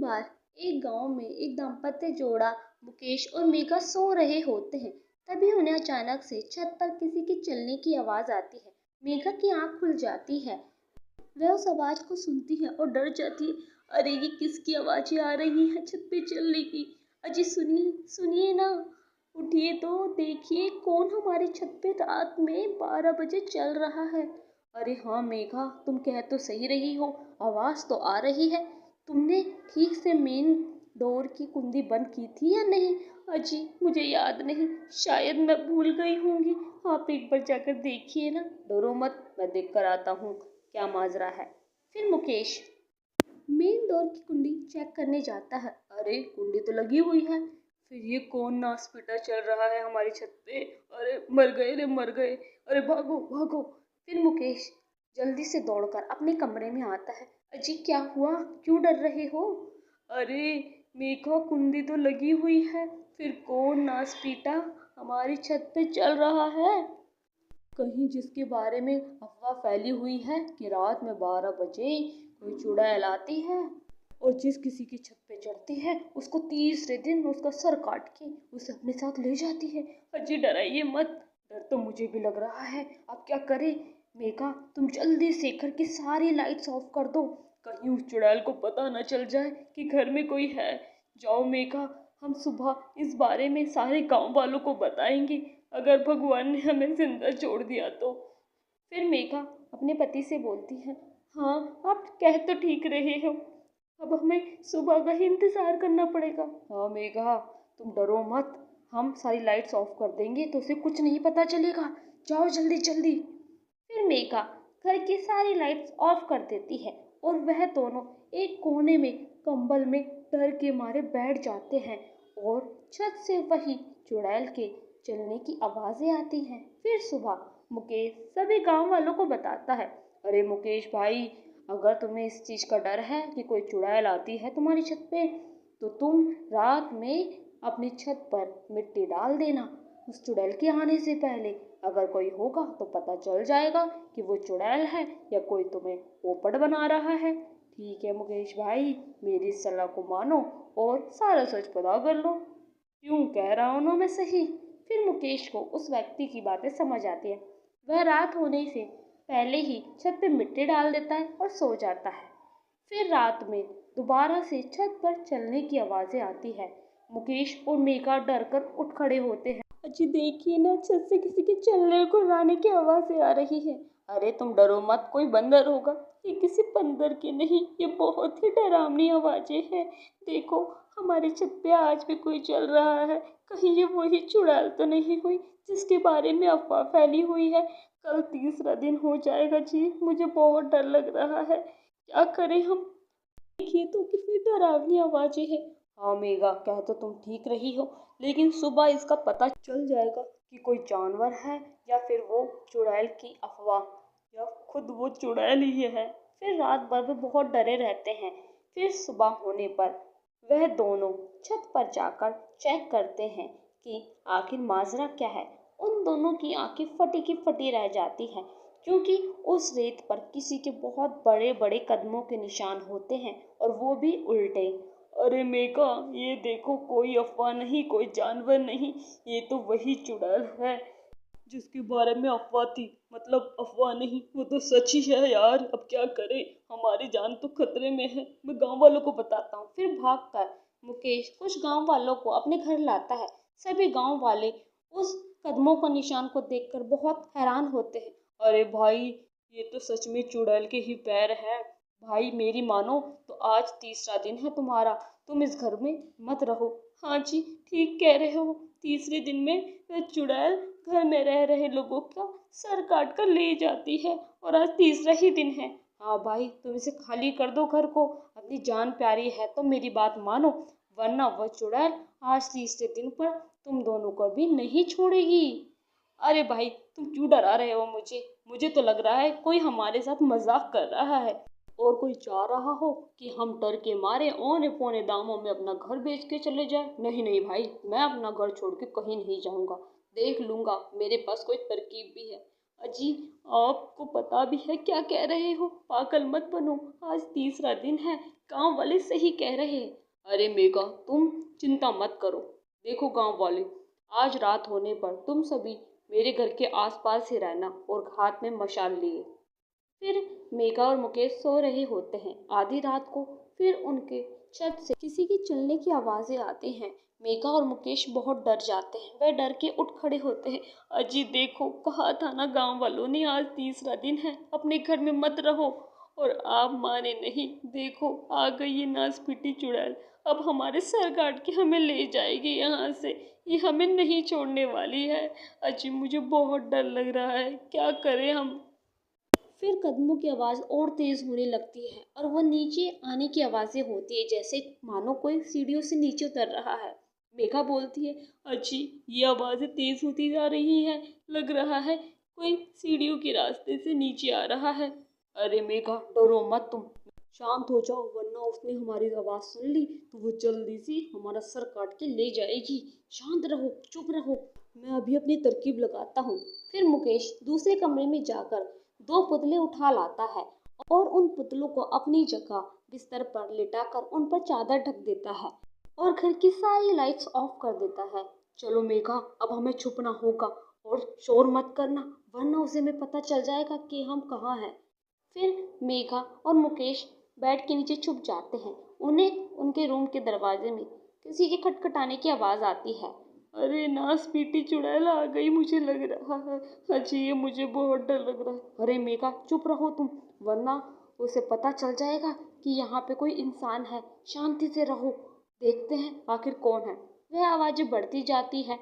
बार एक गांव में एक दाम्पत्य जोड़ा मुकेश और मेघा सो रहे होते हैं। तभी उन्हें अचानक से छत पर किसी के चलने की आवाज आती है। मेघा की आंख खुल जाती है। वह उस आवाज को सुनती है और डर जाती है। अरे ये किसकी आवाजें आ रही है छत पे चलने की। अजी सुनिए सुनिए ना, उठिए तो देखिए कौन हमारी छत पे रात में 12 बजे चल रहा है। अरे हाँ मेघा, तुम कह तो सही रही हो, आवाज तो आ रही है। तुमने ठीक से मेन डोर की कुंडी बंद की थी या नहीं? अजी मुझे याद नहीं, शायद मैं भूल गई होंगी। आप एक बार जाकर देखिए ना। डरो मत, मैं देख कर आता हूँ क्या माजरा है। फिर मुकेश मेन डोर की कुंडी चेक करने जाता है। अरे कुंडी तो लगी हुई है, फिर ये कौन नासपीटा चल रहा है हमारी छत पे। अरे मर गए रे मर गए, अरे भागो भागो। फिर मुकेश जल्दी से दौड़कर अपने कमरे में आता है। अजी क्या हुआ, क्यों डर रहे हो? अरे मेघा कुंडी तो लगी हुई है, फिर कौन नासपीटा हमारी छत पे चल रहा है। कहीं जिसके बारे में अफवाह फैली हुई है कि रात में 12 बजे कोई चुड़ैल आती है और जिस किसी की छत पे चढ़ती है उसको तीसरे दिन उसका सर काट के उसे अपने साथ ले जाती है। अजी डराइए मत, डर तो मुझे भी लग रहा है, अब क्या करें। मेघा तुम जल्दी से घर की सारी लाइट्स ऑफ कर दो, कहीं उस चुड़ैल को पता न चल जाए कि घर में कोई है। जाओ मेघा, हम सुबह इस बारे में सारे गांव वालों को बताएंगे, अगर भगवान ने हमें जिंदा छोड़ दिया तो। फिर मेघा अपने पति से बोलती है, हाँ आप कह तो ठीक रहे हो, अब हमें सुबह का ही इंतजार करना पड़ेगा। हाँ मेघा तुम डरो मत, हम सारी लाइट्स ऑफ कर देंगे तो उसे कुछ नहीं पता चलेगा। जाओ जल्दी जल्दी। फिर मेघा घर की सारी लाइट्स ऑफ कर देती है और वह दोनों एक कोने में कंबल में डर के मारे बैठ जाते हैं और छत से वही चुड़ैल के चलने की आवाजें आती हैं। फिर सुबह मुकेश सभी गांव वालों को बताता है। अरे मुकेश भाई, अगर तुम्हें इस चीज का डर है कि कोई चुड़ैल आती है तुम्हारी छत पे, तो तुम रात में अपनी छत पर मिट्टी डाल देना उस चुड़ैल के आने से पहले। अगर कोई होगा तो पता चल जाएगा कि वो चुड़ैल है या कोई तुम्हें पोपट बना रहा है। ठीक है मुकेश भाई, मेरी सलाह को मानो और सारा सच पता कर लो। क्यों कह रहा हूँ ना मैं सही। फिर मुकेश को उस व्यक्ति की बातें समझ आती है। वह रात होने से पहले ही छत पे मिट्टी डाल देता है और सो जाता है। फिर रात में दोबारा से छत पर चलने की आवाजें आती है। मुकेश और मेघा डर कर उठ खड़े होते हैं। अजी देखिए ना, छत से किसी के चलने गुर्राने की आवाजें आ रही है। अरे तुम डरो मत, कोई बंदर होगा। ये किसी बंदर की नहीं, ये बहुत ही डरावनी आवाजें हैं। देखो हमारे छत पे आज भी कोई चल रहा है, कहीं ये वही चुड़ैल तो नहीं हुई जिसके बारे में अफवाह फैली हुई है। कल तीसरा दिन हो जाएगा जी, मुझे बहुत डर लग रहा है, क्या करें हम। देखिए तो कितनी डरावनी आवाजें हैं। हाँ मेघा, कह तो तुम ठीक रही हो, लेकिन सुबह इसका पता चल जाएगा कि कोई जानवर है या फिर वो चुड़ैल की अफवाह या खुद वो चुड़ैल ही है। फिर रात भर वे बहुत डरे रहते हैं। फिर सुबह होने पर वह दोनों छत पर जाकर चेक करते हैं कि आखिर माजरा क्या है। उन दोनों की आंखें फटी की फटी रह जाती हैं, क्योंकि उस रेत पर किसी के बहुत बड़े बड़े कदमों के निशान होते हैं और वो भी उल्टे। अरे मेघा ये देखो, कोई अफवाह नहीं, कोई जानवर नहीं, ये तो वही चुड़ैल है जिसके बारे में अफवाह थी। मतलब अफवाह नहीं, वो तो सच ही है यार, अब क्या करें, हमारी जान तो खतरे में है। मैं गांव वालों को बताता हूँ। फिर भागकर मुकेश कुछ गांव वालों को अपने घर लाता है। सभी गांव वाले उस कदमों का निशान को देखकर बहुत हैरान होते हैं। अरे भाई ये तो सच में चुड़ैल के ही पैर हैं। भाई मेरी मानो तो आज तीसरा दिन है तुम्हारा, तुम इस घर में मत रहो। हाँ जी ठीक कह रहे हो, तीसरे दिन में चुड़ैल घर में रह रहे लोगों का सर काट कर ले जाती है और आज तीसरा ही दिन है। हाँ भाई तुम इसे खाली कर दो घर को, अपनी जान प्यारी है तो मेरी बात मानो, वरना वह चुड़ैल आज तीसरे दिन पर तुम दोनों को भी नहीं छोड़ेगी। अरे भाई तुम क्यों डरा रहे हो मुझे, मुझे तो लग रहा है कोई हमारे साथ मजाक कर रहा है और कोई चाह रहा हो कि हम डर के मारे औने पौने दामों में अपना घर बेच के चले जाए। नहीं नहीं भाई, मैं अपना घर छोड़ के कहीं नहीं जाऊंगा, देख लूंगा, मेरे पास कोई तरकीब भी है। अजी, आपको पता भी है क्या कह रहे हो? पागल मत बनो, आज तीसरा दिन है, गांव वाले सही कह रहे हैं। अरे मेघा, तुम चिंता मत करो। देखो गांव वाले, आज रात होने पर तुम सभी मेरे घर के आसपास ही रहना और हाथ में मशाल लिए। फिर मेघा और मुकेश सो रहे होते हैं। आधी रात को फिर उनके छत से किसी की चलने की आवाजें आती हैं। मेघा और मुकेश बहुत डर जाते हैं। वे डर के उठ खड़े होते हैं। अजी देखो, कहा था ना गांव वालों ने, आज तीसरा दिन है, अपने घर में मत रहो। और आप माने नहीं, देखो आ गई ये नासपीटी चुड़ैल। अब हमारे सर काट के हमें ले जाएगी यहाँ से। ये हमें नहीं छोड़ने वाली है। अजी मुझे बहुत डर लग रहा है, क्या करें हम। फिर कदमों की आवाज़ और तेज़ होने लगती है और वह नीचे आने की आवाज़ें होती है, जैसे मानो कोई सीढ़ियों से नीचे उतर रहा है। मेघा बोलती है, अजी ये आवाज़ें तेज़ होती जा रही हैं, लग रहा है कोई सीढ़ियों के रास्ते से नीचे आ रहा है। अरे मेघा, डरो मत तुम, शांत हो जाओ, वरना उसने हमारी आवाज़ सुन ली तो वो जल्दी से हमारा सर काट के ले जाएगी। शांत रहो, चुप रहो, मैं अभी अपनी तरकीब लगाता हूँ। फिर मुकेश दूसरे कमरे में जाकर दो पुतले उठा लाता है और उन पुतलों को अपनी जगह बिस्तर पर लिटाकर उन पर चादर ढक देता है और घर की सारी लाइट्स ऑफ कर देता है। चलो मेघा, अब हमें छुपना होगा और शोर मत करना, वरना उसे में पता चल जाएगा कि हम कहाँ हैं। फिर मेघा और मुकेश बेड के नीचे छुप जाते हैं। उन्हें उनके रूम के दरवाजे में किसी के खटखटाने की आवाज़ आती है। अरे नासपीटी चुड़ैल आ गई, मुझे लग रहा है। अजी ये मुझे बहुत डर लग रहा है। अरे मेघा, चुप रहो तुम, वरना उसे पता चल जाएगा कि यहाँ पे कोई इंसान है। शांति से रहो, देखते हैं आखिर कौन है। वह आवाज़ें बढ़ती जाती है।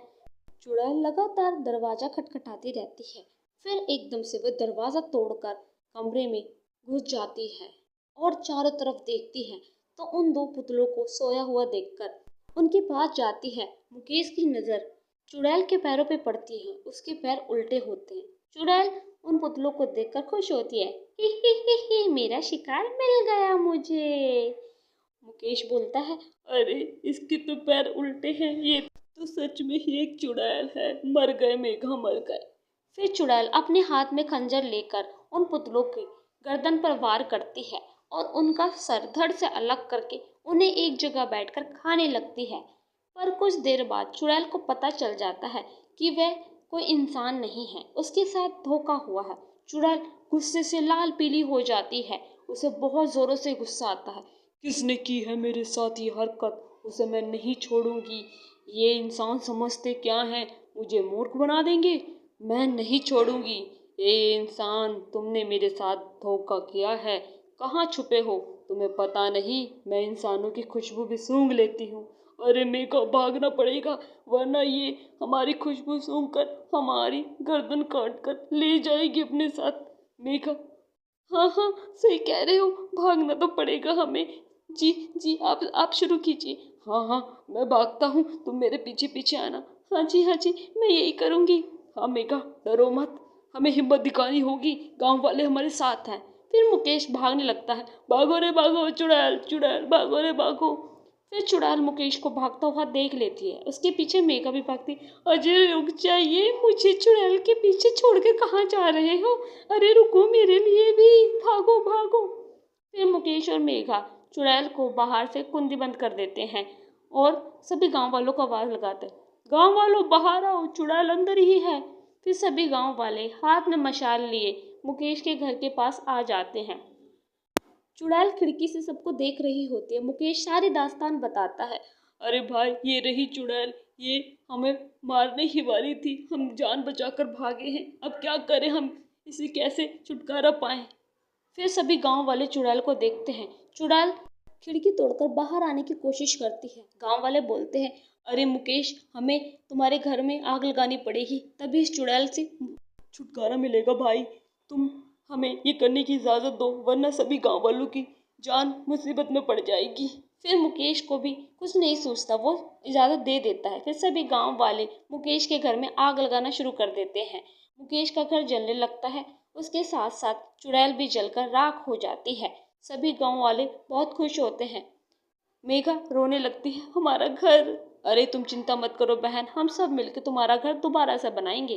चुड़ैल लगातार दरवाज़ा खटखटाती रहती है। फिर एकदम से वह दरवाज़ा तोड़कर कमरे में घुस जाती है और चारों तरफ देखती है तो उन दो पुतलों को सोया हुआ देखकर उनके पास जाती है। मुकेश की नज़र चुड़ैल के पैरों पे पड़ती है। उसके पैर उल्टे होते हैं। चुड़ैल उन पुतलों को देखकर खुश होती है। ही, मेरा शिकार मिल गया मुझे। मुकेश बोलता है, अरे इसके तो पैर उल्टे हैं, ये तो सच में ही एक चुड़ैल है। मर गए मेघा, मर गए। फिर चुड़ैल अपने हाथ में खंजर लेकर उन पुतलों की गर्दन पर वार करती है और उनका सर धड़ से अलग करके उन्हें एक जगह बैठकर खाने लगती है। पर कुछ देर बाद चुड़ैल को पता चल जाता है कि वह कोई इंसान नहीं है, उसके साथ धोखा हुआ है। चुड़ैल गुस्से से लाल पीली हो जाती है। उसे बहुत जोरों से गुस्सा आता है। किसने की है मेरे साथ ये हरकत, उसे मैं नहीं छोड़ूंगी। ये इंसान समझते क्या हैं, मुझे मूर्ख बना देंगे। मैं नहीं छोड़ूंगी। ये इंसान, तुमने मेरे साथ धोखा किया है। कहाँ छुपे हो, तुम्हें पता नहीं मैं इंसानों की खुशबू भी सूंघ लेती हूँ। अरे मेरे को भागना पड़ेगा, वरना ये हमारी खुशबू सूंघकर हमारी गर्दन काट कर ले जाएगी अपने साथ। मेघा, हाँ हाँ सही कह रहे हो, भागना तो पड़ेगा हमें। जी जी, आप शुरू कीजिए। हाँ हाँ, मैं भागता हूँ, तुम मेरे पीछे पीछे आना। हाँ जी हाँ जी, मैं यही करूँगी। हाँ मेघा, डरो मत, हमें हिम्मत दिखानी होगी, गांव वाले हमारे साथ हैं। फिर मुकेश भागने लगता है। भागो रे भागो, चुड़ैल चुड़ैल, भागो रे भागो। फिर चुड़ैल मुकेश को भागता हुआ देख लेती है। उसके पीछे मेघा भी भागती। अजय रुक जाइए, मुझे चुड़ैल के पीछे छोड़ के कहाँ जा रहे हो? अरे रुको, मेरे लिए भी, भागो भागो। फिर मुकेश और मेघा चुड़ैल को बाहर से कुंडी बंद कर देते हैं और सभी गांव वालों को आवाज लगाते हैं, गांव वालों बाहर आओ, चुड़ैल अंदर ही है। फिर सभी गांव वाले हाथ में मशाल लिए मुकेश के घर के पास आ जाते हैं। चुड़ैल खिड़की से सबको देख रही होती है। मुकेश सारी दास्तान बताता है। अरे भाई, ये रही चुड़ैल, ये हमें मारने ही वाली थी, हम जान बचाकर भागे हैं, अब क्या करें हम, इसे कैसे छुटकारा पाएं। फिर सभी गांव वाले चुड़ैल को देखते हैं। चुड़ैल खिड़की तोड़कर बाहर आने की कोशिश करती है। गांव वाले बोलते हैं, अरे मुकेश, हमें तुम्हारे घर में आग लगानी पड़ेगी, तभी इस चुड़ैल से छुटकारा मिलेगा। भाई, तुम हमें ये करने की इजाज़त दो, वरना सभी गांव वालों की जान मुसीबत में पड़ जाएगी। फिर मुकेश को भी कुछ नहीं सोचता, वो इजाज़त दे देता है। फिर सभी गांव वाले मुकेश के घर में आग लगाना शुरू कर देते हैं। मुकेश का घर जलने लगता है, उसके साथ साथ चुड़ैल भी जलकर राख हो जाती है। सभी गांव वाले बहुत खुश होते हैं। मेघा रोने लगती है, हमारा घर। अरे तुम चिंता मत करो बहन, हम सब मिलकर तुम्हारा घर दोबारा से बनाएंगे।